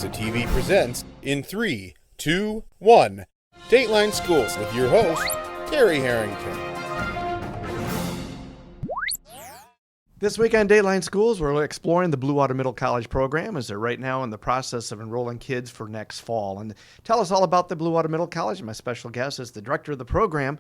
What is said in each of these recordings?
Alexa TV presents in 3, 2, 1. Dateline Schools with your host, Terry Harrington. This week on Dateline Schools, we're exploring the Blue Water Middle College program as they're right now in the process of enrolling kids for next fall. And to tell us all about the Blue Water Middle College, my special guest is the director of the program,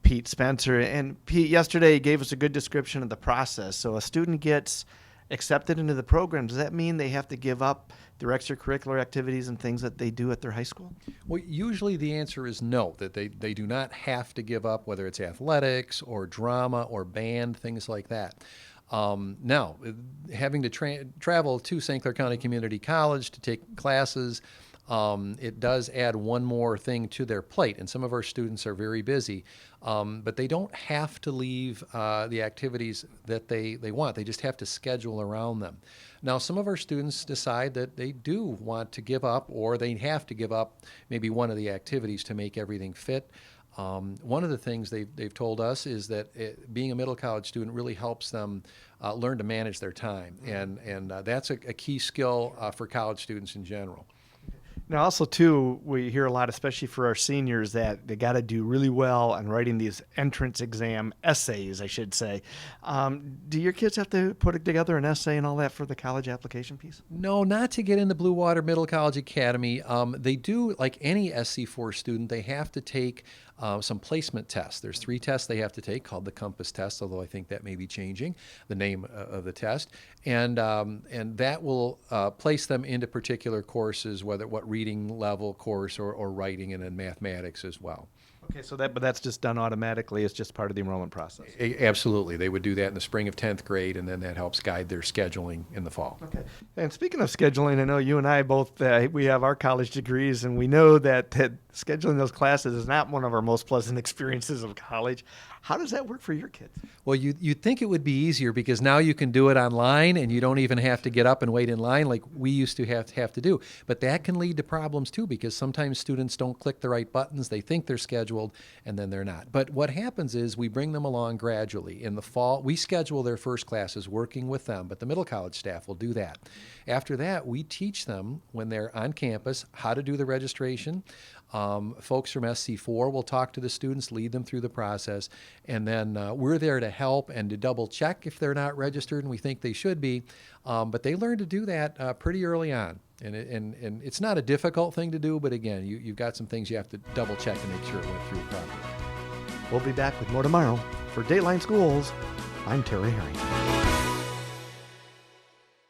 Pete Spencer. And Pete, yesterday gave us a good description of the process. So a student gets accepted into the program. Does that mean they have to give up their extracurricular activities and things that they do at their high school? Well, usually the answer is no, that they do not have to give up, whether it's athletics or drama or band, things like that. Now, having to travel to St. Clair County Community College to take classes, it does add one more thing to their plate, and some of our students are very busy, but they don't have to leave the activities that they want. They just have to schedule around them. Now, some of our students decide that they do want to give up, or they have to give up maybe one of the activities to make everything fit. One of the things they've told us is that being a middle college student really helps them learn to manage their time, and that's a key skill for college students in general. Now, also, too, we hear a lot, especially for our seniors, that they got to do really well on writing these entrance exam essays, I should say. Do your kids have to put together an essay and all that for the college application piece? No, not to get into Blue Water Middle College Academy. They do, like any SC4 student, they have to take some placement tests. There's 3 tests they have to take called the Compass test, although I think that may be changing the name of the test. And that will place them into particular courses, whether what reading level course or writing, and then mathematics as well. Okay, but that's just done automatically. It's just part of the enrollment process. Absolutely. They would do that in the spring of 10th grade, and then that helps guide their scheduling in the fall. Okay. And speaking of scheduling, I know you and I both, we have our college degrees, and we know that scheduling those classes is not one of our most pleasant experiences of college. How does that work for your kids? Well, you'd think it would be easier because now you can do it online and you don't even have to get up and wait in line like we used to have to do. But that can lead to problems too, because sometimes students don't click the right buttons. They think they're scheduled and then they're not. But what happens is we bring them along gradually. In the fall, we schedule their first classes working with them, but the middle college staff will do that. After that, we teach them when they're on campus how to do the registration. Folks from SC4 will talk to the students, lead them through the process, and then we're there to help and to double check if they're not registered, and we think they should be. But they learn to do that pretty early on, and it's not a difficult thing to do, but again, you've got some things you have to double check and make sure it went through properly. We'll be back with more tomorrow. For Dateline Schools, I'm Terry Harrington.